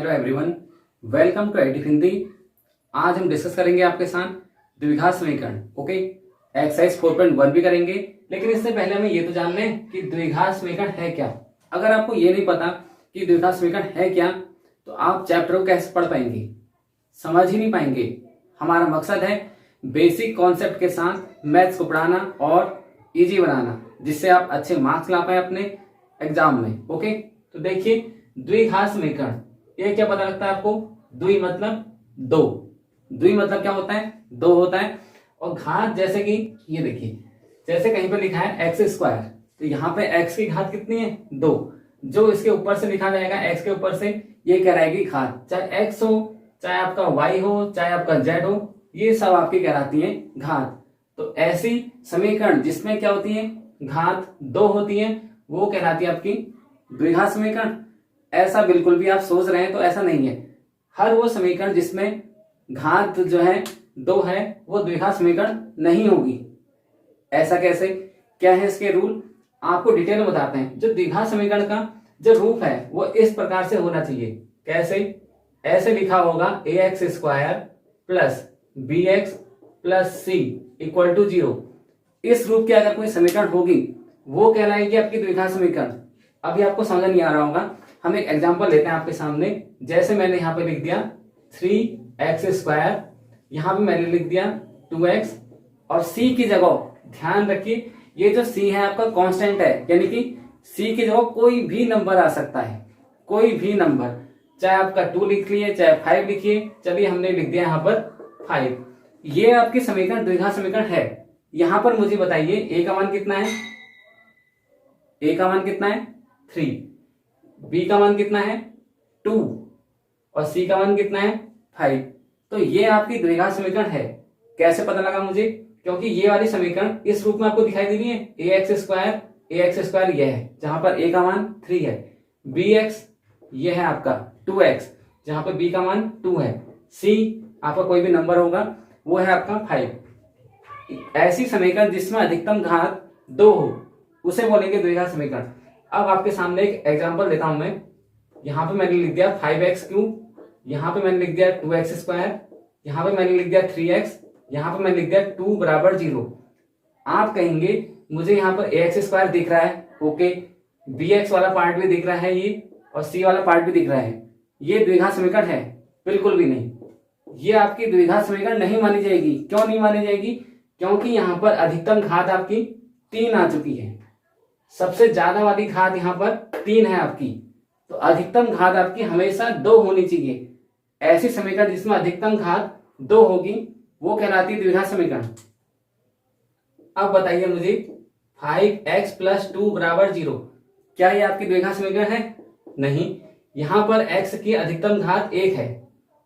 Hello everyone, welcome to एडिफ हिंदी। आज हम डिस्कस करेंगे आपके साथ द्विघात समीकरण। ओके, एक्सरसाइज 4.1 भी करेंगे, लेकिन इससे पहले हमें ये तो जान लें कि द्विघात समीकरण है क्या। अगर आपको ये नहीं पता कि द्विघात समीकरण है क्या, तो आप चैप्टर को कैसे पढ़ पाएंगे, समझ ही नहीं पाएंगे। हमारा मकसद है बेसिक कॉन्सेप्ट के साथ मैथ्स को पढ़ाना और इजी बनाना, जिससे आप अच्छे मार्क्स ला पाए अपने एग्जाम में। ओके, तो देखिए द्विघात समीकरण, ये क्या पता लगता है आपको? द्वि मतलब दो। द्वि मतलब क्या होता है? दो होता है। और घात जैसे कि ये देखिए, जैसे कहीं पे लिखा है एक्स स्क्वायर, तो यहाँ पे एक्स की घात कितनी है? दो। जो इसके ऊपर से लिखा जाएगा एक्स के ऊपर से, ये कहलाएगी घात। चाहे एक्स हो, चाहे आपका वाई हो, चाहे आपका जेड हो, ये सब आपकी कहलाती है घात। तो ऐसी समीकरण जिसमें क्या होती है? घात दो होती है, वो कहलाती है आपकी द्विघात समीकरण। ऐसा बिल्कुल भी आप सोच रहे हैं तो ऐसा नहीं है। हर वो समीकरण जिसमें घात जो है दो है, वो द्विघात समीकरण नहीं होगी। ऐसा कैसे? क्या है इसके रूल, आपको डिटेल में बताते हैं। जो द्विघात समीकरण का जो रूप है वो इस प्रकार से होना चाहिए। कैसे? ऐसे लिखा होगा a x square plus b x plus c equal to 0। इस रूप की अगर कोई समीकरण होगी, वो कहलाएगी आपकी द्विघात समीकरण। अभी आपको समझ नहीं आ रहा होगा, हम एक एग्जांपल लेते हैं आपके सामने। जैसे मैंने यहाँ पे लिख दिया 3x स्क्वायर, यहाँ पे मैंने लिख दिया 2x, और c की जगह ध्यान रखिए, ये जो c है आपका कांस्टेंट है, यानी कि c की जगह कोई भी नंबर आ सकता है। कोई भी नंबर, चाहे आपका 2 लिख लिए, चाहे 5 लिखिए। चलिए हमने लिख दिया यहाँ पर 5। ये आपकी समीकरण द्विघात समीकरण है। यहाँ पर मुझे बताइए a का मान कितना है? a का मान कितना है? 3। b का मान कितना है? 2। और c का मान कितना है? 5। तो ये आपकी द्विघात समीकरण है। कैसे पता लगा मुझे? क्योंकि ये वाली समीकरण इस रूप में आपको दिखाई दे रही है। ए एक्स स्क्वायर ये है, जहां पर a का मान 3 है। bx ये है आपका 2x, जहां पर b का मान 2 है। c आपका कोई भी नंबर होगा, वो है आपका 5। ऐसी समीकरण जिसमें अधिकतम घात 2 हो, उसे बोलेंगे द्विघात समीकरण। अब आपके सामने एक एग्जांपल देता हूं मैं। यहां पे मैंने लिख दिया 5x क्यूब, यहां पे मैंने लिख दिया 2x स्क्वायर, यहां पे मैंने लिख दिया 3x, यहां पे मैंने लिख दिया 2 बराबर 0। आप कहेंगे मुझे यहाँ पर ax स्क्वायर दिख रहा है, ओके, bx वाला पार्ट भी दिख रहा है ये, और c वाला पार्ट भी दिख रहा है। ये द्विघात समीकरण है? बिल्कुल भी नहीं। ये आपकी द्विघात समीकरण नहीं मानी जाएगी। क्यों नहीं मानी जाएगी? क्योंकि यहाँ पर अधिकतम घात आपकी 3 आ चुकी है। सबसे ज्यादा वाली घात यहाँ पर 3 है आपकी, तो अधिकतम घात आपकी हमेशा 2 होनी चाहिए। ऐसी समीकरण जिसमें अधिकतम घात 2 होगी, वो कहलाती है द्विघात समीकरण। अब बताइए मुझे 5x प्लस 2 बराबर 0, क्या ये आपकी द्विघात समीकरण है? नहीं। यहां पर x की अधिकतम घात 1 है।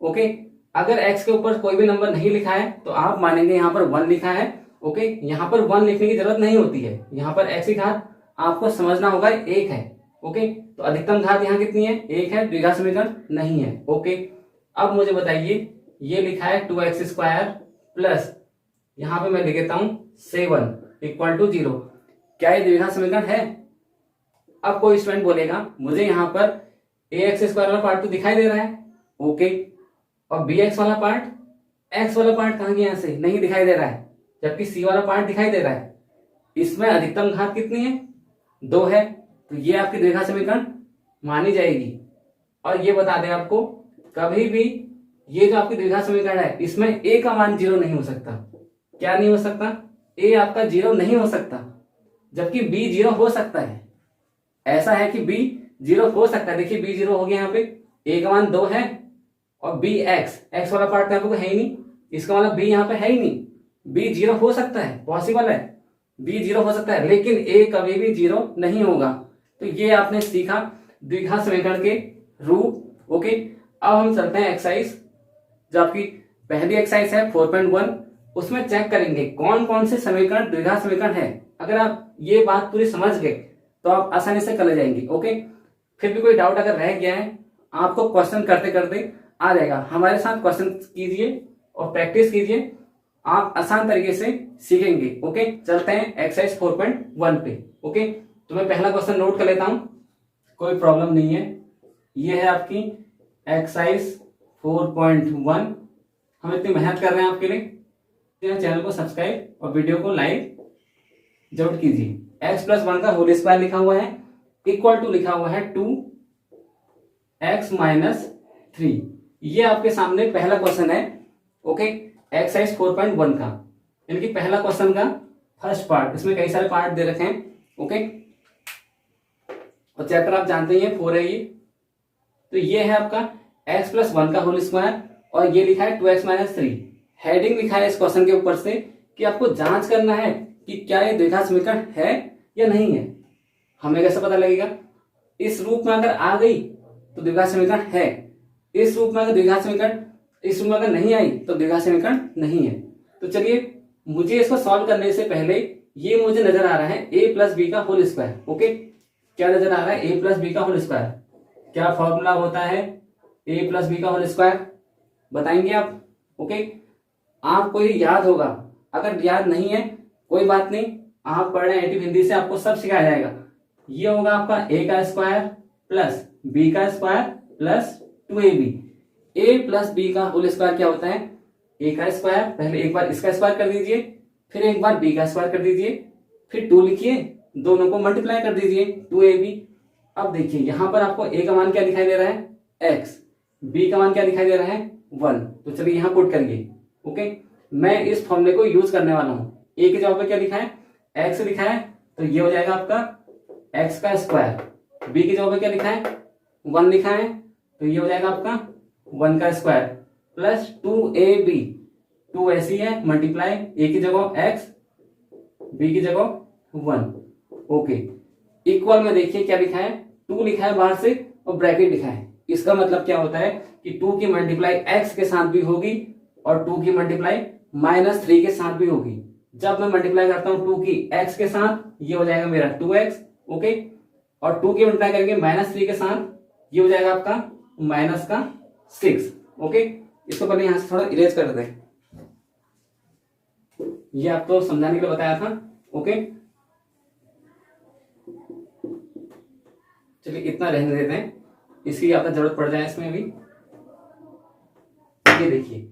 ओके, अगर x के ऊपर कोई भी नंबर नहीं लिखा है तो आप मानेंगे यहाँ पर 1 लिखा है। ओके, यहाँ पर 1 लिखने की जरूरत नहीं होती है। यहाँ पर x की घात आपको समझना होगा 1 है। ओके, तो अधिकतम घात यहाँ कितनी है? 1 है। द्विघात समीकरण नहीं है। ओके, अब मुझे बताइए, ये लिखा है 2x स्क्वायर प्लस यहाँ पे मैं लिख देता हूं 7 इक्वल टू 0, क्या ये द्विघात समीकरण है? अब कोई स्टूडेंट बोलेगा मुझे यहाँ पर ax स्क्वायर वाला पार्ट तो दिखाई दे रहा है, ओके, और bx वाला पार्ट, x वाला पार्ट कहाँ गया? यहाँ से नहीं दिखाई दे रहा है, जबकि c वाला पार्ट दिखाई दे रहा है। इसमें अधिकतम घात कितनी है? 2 है। तो ये आपकी द्विघात समीकरण मानी जाएगी। और ये बता दें आपको, कभी भी ये जो आपकी द्विघात समीकरण है, इसमें a का मान 0 नहीं हो सकता। क्या नहीं हो सकता? a आपका 0 नहीं हो सकता, जबकि b 0 हो सकता है। ऐसा है कि b 0 हो सकता है। देखिए b 0 हो गया, यहाँ पे a का मान 2 है, और b x वाला पार्ट तो आपको है ही नहीं, इसका मतलब b यहाँ पे है ही नहीं। b 0 हो सकता है, पॉसिबल है, b 0 हो सकता है, लेकिन a कभी भी 0 नहीं होगा। तो ये आपने सीखा द्विघात समीकरण के रूप। ओके, अब हम चलते हैं एक्सरसाइज, जो आपकी पहली एक्सरसाइज है 4.1। उसमें चेक करेंगे कौन कौन से समीकरण द्विघात समीकरण है। अगर आप ये बात पूरी समझ गए तो आप आसानी से कर ले जाएंगे। ओके, फिर भी कोई डाउट अगर रह गया है, आपको क्वेश्चन करते करते आ जाएगा। हमारे साथ क्वेश्चन कीजिए और प्रैक्टिस कीजिए, आप आसान तरीके से सीखेंगे। ओके, चलते हैं एक्सरसाइज 4.1 पे। ओके, तो मैं पहला क्वेश्चन नोट कर लेता हूं, कोई प्रॉब्लम नहीं है। ये है आपकी एक्सरसाइज 4.1। हम इतनी मेहनत कर रहे हैं आपके लिए, चैनल को सब्सक्राइब और वीडियो को लाइक जरूर कीजिए। एक्स प्लस 1 का होल स्क्वायर लिखा हुआ है, इक्वल टू लिखा हुआ है 2x माइनस 3। ये आपके सामने पहला क्वेश्चन है, ओके, एक्सरसाइज 4.1 का, यानी कि पहला क्वेश्चन का फर्स्ट पार्ट। इसमें कई सारे पार्ट दे रखे हैं, ओके, और चैप्टर आप जानते ही हैं 4 है ये। तो ये है आपका x प्लस 1 का होल स्क्वायर और ये लिखा है 2x माइनस 3। हेडिंग लिखा है इस क्वेश्चन के ऊपर से कि आपको जांच करना है कि क्या ये द्विघात समीकरण है या नहीं है। हमें कैसे पता लगेगा? इस रूप में अगर आ गई तो द्विघात समीकरण है, इस रूप में अगर द्विघात समीकरण, इस रूप में अगर नहीं आई तो द्विघात समीकरण नहीं है। तो चलिए, मुझे इसको सॉल्व करने से पहले ये मुझे नजर आ रहा है a प्लस बी का होल स्क्वायर, ओके। क्या नजर आ रहा है? a प्लस बी का होल स्क्वायर। क्या फॉर्मूला होता है a प्लस बी का होल स्क्वायर? बताएंगे आप, ओके। आपको ये याद होगा, अगर याद नहीं है कोई बात नहीं, आप पढ़ रहे हैं एटीव हिंदी से, आपको सब सिखाया जाएगा। ये होगा आपका a का स्क्वायर प्लस b का square plus 2ab। a plus b का होल स्क्वायर क्या होता है? a का स्क्वायर, पहले एक बार इसका स्क्वायर कर दीजिए, फिर एक बार b का स्क्वायर कर दीजिए, फिर 2 लिखिए, दोनों को मल्टीप्लाई कर दीजिए 2ab। अब देखिए यहां पर आपको a का मान क्या दिखाई दे रहा है? x, b का मान क्या दिखाई दे रहा है? 1। तो चलिए यहां पुट करिए, ओके। मैं इस फॉर्मूले को यूज करने वाला हूं। a के जवाब पे क्या लिखा है? x लिखा है, तो ये हो जाएगा आपका x का स्क्वायर। b के जवाब पे क्या लिखा है? 1 लिखा है, तो ये हो जाएगा आपका 1 का स्क्वायर प्लस 2ab। 2 ऐसी है, मल्टीप्लाई a की जगह x, b की जगह 1, ओके। इक्वल में देखिए क्या लिखा है? 2 लिखा है बाहर से और ब्रैकेट लिखा है। इसका मतलब क्या होता है कि 2 की मल्टीप्लाई x के साथ भी होगी और 2 की मल्टीप्लाई -3 के साथ भी होगी। जब मैं मल्टीप्लाई करता हूं 2 की x के साथ, ये हो जाएगा मेरा 2x, ओके, और 2 की मल्टीप्लाई करेंगे -3 के साथ, ये हो जाएगा आपका -6, ओके। इसको पहले यहां से थोड़ा इरेज कर दें, ये आपको समझाने के लिए बताया था, ओके। चलिए इतना रहने देते हैं, इसकी आपको जरूरत पड़ जाए इसमें भी। ये देखिए,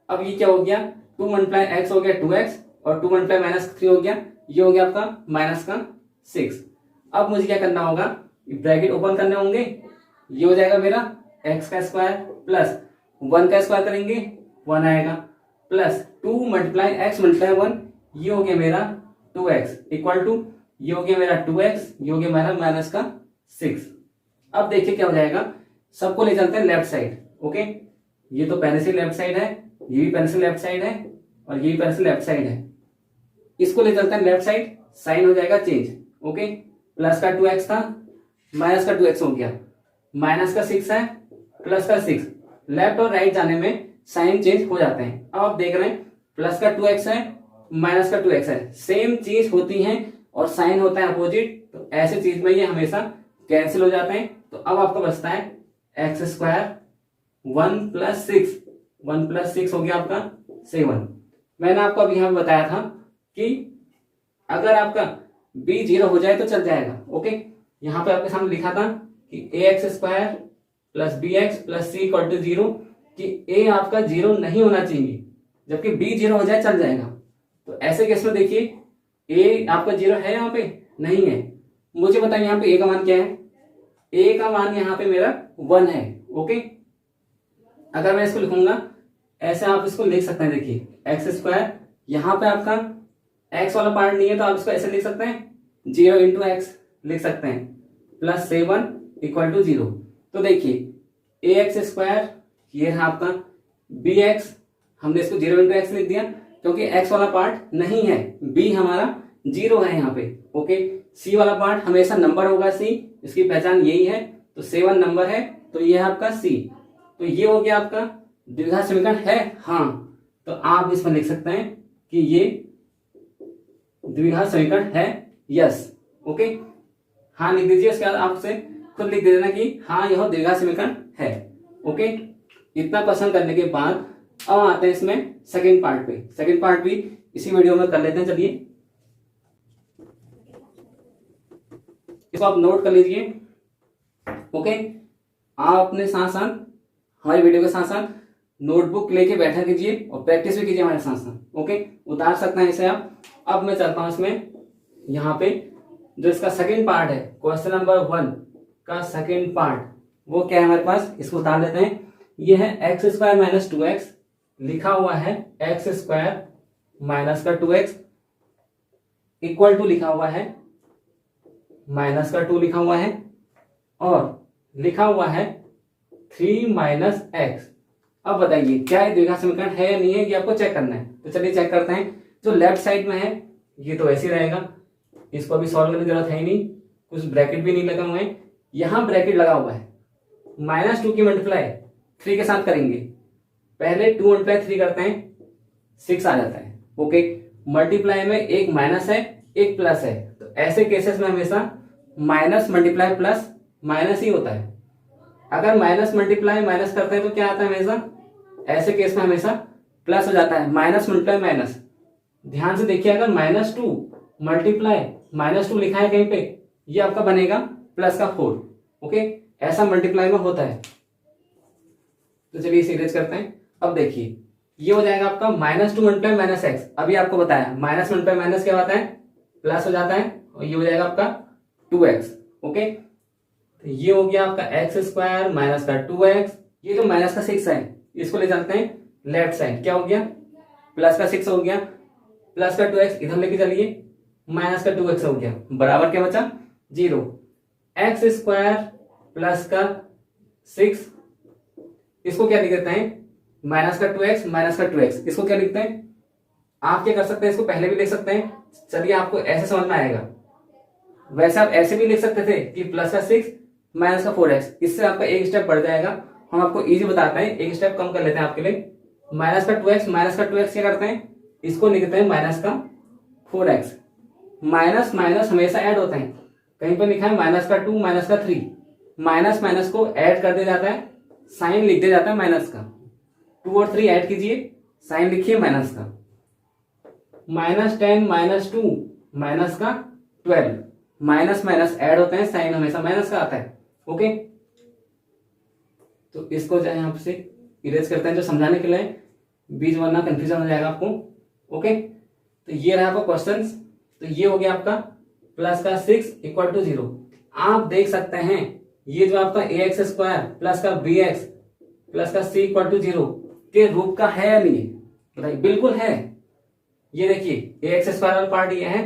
अब ये क्या हो गया? 2 मल्टीप्लाई x हो गया 2x और 2 मल्टीप्लाई -3 हो गया, ये हो गया आपका -6। अब मुझे क्या करना होगा? ब्रैकेट ओपन करने होंगे, ये हो जाएगा मेरा x का स्क्वायर प्लस 1 का स्क्वायर करेंगे 1 आएगा, प्लस 2 मल्टीप्लाई x मल्टीप्लाई 1, ये हो गया मेरा 2x इक्वल टू, ये हो गया मेरा 2x, ये हो गया मेरा -6। अब देखिए क्या हो जाएगा, सबको ले चलते हैं लेफ्ट साइड, ओके। ये तो पहले से लेफ्ट साइड है, ये भी पहले से लेफ्ट साइड है और ये भी पहले से लेफ्ट साइड है। इसको ले चलते हैं लेफ्ट साइड, साइन हो जाएगा चेंज, ओके। प्लस का 2x था, माइनस का 2x हो गया, माइनस का 6 है, प्लस का 6। लेफ्ट और राइट जाने में साइन चेंज हो जाते हैं। अब आप देख रहे हैं प्लस का 2x है, माइनस का 2x है, सेम चीज होती है और साइन होता है अपोजिट, तो ऐसे चीज में ये हमेशा कैंसिल हो जाते हैं। तो अब आपको बचता है एक्स स्क्वायर 1 प्लस 6 हो गया आपका 7। मैंने आपको अभी यहां बताया था कि अगर आपका b 0 हो जाए तो चल जाएगा, ओके। यहां पे आपके सामने लिखा था कि ax square plus bx plus c equal to 0, कि a आपका 0 नहीं होना चाहिए, जबकि b 0 हो जाए चल जाएगा। तो ऐसे केस में देखिए a आपका 0 है, यहाँ पे नहीं है। मुझे बताइए यहाँ पे a का मान क्या है? a का मान यहाँ पे मेरा 1 है, ओके। अगर मैं इसको लिखूंगा ऐसे, आप इसको लिख सकते हैं, देखिए एक्स स्क्वायर, यहाँ पे आपका x वाला पार्ट नहीं है तो आप इसको ऐसे लिख सकते हैं 0 इंटू एक्स लिख सकते हैं, प्लस 7 इक्वल टू 0। तो देखिए ए एक्स स्क्वायर ये है आपका, बी एक्स हमने इसको 0 इंटू एक्स लिख दिया क्योंकि x वाला पार्ट नहीं है, b हमारा 0 है यहाँ पे, ओके। c वाला पार्ट हमेशा नंबर होगा, c इसकी पहचान यही है, तो 7 नंबर है, तो ये है आपका c। तो ये हो गया आपका द्विघात समीकरण है, हाँ। तो आप इसमें लिख सकते हैं कि ये द्विघात समीकरण है, यस, ओके। हाँ लिख दीजिए, उसके बाद आपसे खुद लिख देना कि हाँ यह द्विघात समीकरण है, ओके। इतना क्वेश्चन करने के बाद अब आते हैं इसमें सेकंड पार्ट पे। सेकंड पार्ट भी इसी वीडियो में कर लेते हैं, चलिए इसको आप नोट कर लीजिए, ओके। आप अपने साथ साथ हमारी वीडियो के साथ साथ नोटबुक लेके बैठा कीजिए और प्रैक्टिस भी कीजिए हमारे साथ साथ। ओके, उतार सकते हैं इसे आप। अब मैं चलता हूं इसमें, यहाँ पे जो इसका सेकंड पार्ट है, क्वेश्चन नंबर 1 का सेकंड पार्ट, वो क्या है हमारे पास, इसको उतार लेते हैं। ये है एक्स स्क्वायर माइनस 2x, लिखा हुआ है एक्स स्क्वायर माइनस का 2x इक्वल टू लिखा हुआ है माइनस का 2 लिखा हुआ है, और लिखा हुआ है 3 माइनस एक्स। अब बताइए क्या ये द्विघात समीकरण है या नहीं है, ये आपको चेक करना है। तो चलिए चेक करते हैं। जो लेफ्ट साइड में है ये तो ऐसे ही रहेगा, इसको अभी सॉल्व करने की जरूरत है ही नहीं, कुछ ब्रैकेट भी नहीं लगा हुआ है। यहां ब्रैकेट लगा हुआ है, -2 की मल्टीप्लाई 3 के साथ करेंगे। पहले 2 मल्टीप्लाई 3 करते हैं, 6 आ जाता है। ओके, मल्टीप्लाई में एक माइनस है एक प्लस है, तो ऐसे केसेस में हमेशा माइनस मल्टीप्लाई प्लस माइनस ही होता है। अगर माइनस मल्टीप्लाई माइनस करते हैं तो क्या आता है, हमेशा ऐसे केस में हमेशा प्लस हो जाता है। माइनस मल्टीप्लाई माइनस, ध्यान से देखिए, अगर -2 मल्टीप्लाई -2 लिखा है कहीं पे, ये आपका बनेगा प्लस का 4। ओके, ऐसा मल्टीप्लाई में होता है। तो चलिए इसे इरेज करते हैं। अब देखिए ये हो जाएगा आपका -2 मल्टीप्लाई माइनस एक्स। अभी आपको बताया माइनस मल्टीप्लाई माइनस क्या होता है, प्लस हो जाता है, और ये हो जाएगा आपका 2x। ओके, तो ये हो गया आपका एक्स स्क्वायर माइनस का 2x। ये जो माइनस का 6 है इसको ले जाते हैं लेफ्ट साइड, क्या हो गया, प्लस का 6 हो गया, प्लस का 2x इधर लेके चलिए, माइनस का 2x हो गया, बराबर क्या बचा, 0। एक्स स्क्वायर प्लस का 6, इसको क्या लिख देते हैं, माइनस का 2x माइनस का 2x, इसको क्या लिखते हैं, आप क्या कर सकते हैं, इसको पहले भी लिख सकते हैं। चलिए आपको ऐसे समझ में आएगा। वैसे आप ऐसे भी लिख सकते थे कि प्लस का 6 माइनस का 4x, इससे आपका एक स्टेप बढ़ जाएगा। हम आपको इजी बताते हैं, एक स्टेप कम कर लेते हैं आपके लिए। माइनस का 2x माइनस का 2x क्या करते हैं, इसको लिखते हैं माइनस का 4x। माइनस माइनस हमेशा ऐड होते हैं, कहीं पर लिखा है माइनस का 2 माइनस का 3, माइनस माइनस को ऐड कर दिया जाता है, साइन लिख दिया जाता है माइनस का। 2 और 3 ऐड कीजिए, साइन लिखिए माइनस का। -10 -2 माइनस का 12, माइनस माइनस ऐड होते हैं, साइन हमेशा माइनस का आता है। ओके, तो इसको जो है आपसे इरेज करते हैं, जो समझाने के लिए, बीच वरना कंफ्यूजन हो जाएगा आपको। ओके, तो ये रहा आपका क्वेश्चन। तो ये हो गया आपका प्लस का 6 इक्वल टू 0। आप देख सकते हैं ये जो आपका ax स्क्वायर प्लस का bx प्लस का c इक्वल टू 0 के रूप का है या नहीं, बताइए। बिल्कुल है। ये देखिए ax स्क्वायर वाला पार्ट ये है,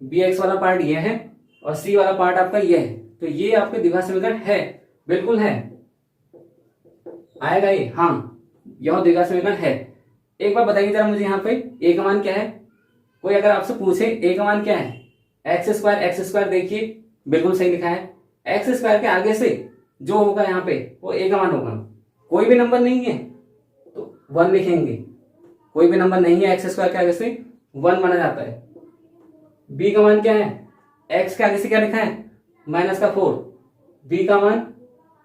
bx वाला पार्ट ये है, और c वाला पार्ट आपका ये है। तो ये आपके द्विघात समीकरण है, बिल्कुल है। आएगा ये, हाँ, यह द्विघात समीकरण है। एक बार बताइए जरा मुझे, यहाँ पे a का मान क्या है। कोई अगर आपसे पूछे a का मान क्या है, एक्स स्क्वायर, देखिए बिल्कुल सही लिखा है। एक्स स्क्वायर के आगे से जो होगा यहाँ पे वो a का मान होगा। कोई भी नंबर नहीं है तो 1 लिखेंगे, कोई भी नंबर नहीं है एक्स स्क्वायर के आगे से 1 माना जाता है। b का मान क्या है, x के आगे से क्या लिखा है, माइनस का 4, b का मान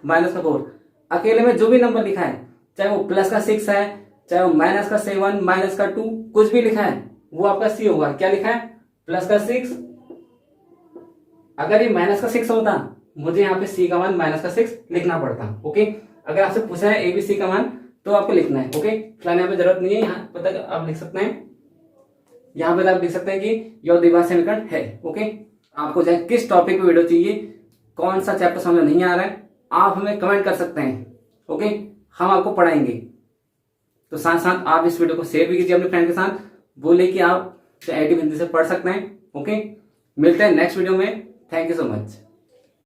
माइनस का 4। अकेले में जो भी नंबर लिखा है, चाहे वो प्लस का 6 है, चाहे वो माइनस का 7 माइनस का 2, कुछ भी लिखा है वो आपका c होगा। क्या लिखा है, प्लस का 6। अगर ये माइनस का 6 होता, मुझे यहाँ पे c का मान माइनस का 6 लिखना पड़ता। ओके, अगर आपसे पूछा है a b c का मान तो आपको लिखना है। ओके, फिलहाल यहाँ पे जरूरत नहीं है, यहाँ पर तक आप लिख सकते हैं, यहाँ पे आप लिख सकते हैं कि यह द्विघात समीकरण है। ओके, आपको चाहे किस टॉपिक पे वीडियो चाहिए, कौन सा चैप्टर समझ नहीं आ रहा है, आप हमें कमेंट कर सकते हैं। ओके, हम आपको पढ़ाएंगे। तो साथ साथ आप इस वीडियो को शेयर भी कीजिए अपने फ्रेंड के साथ, बोले कि आप IIT हिंदी से पढ़ सकते हैं। ओके, मिलते हैं नेक्स्ट वीडियो में। Thank you so much.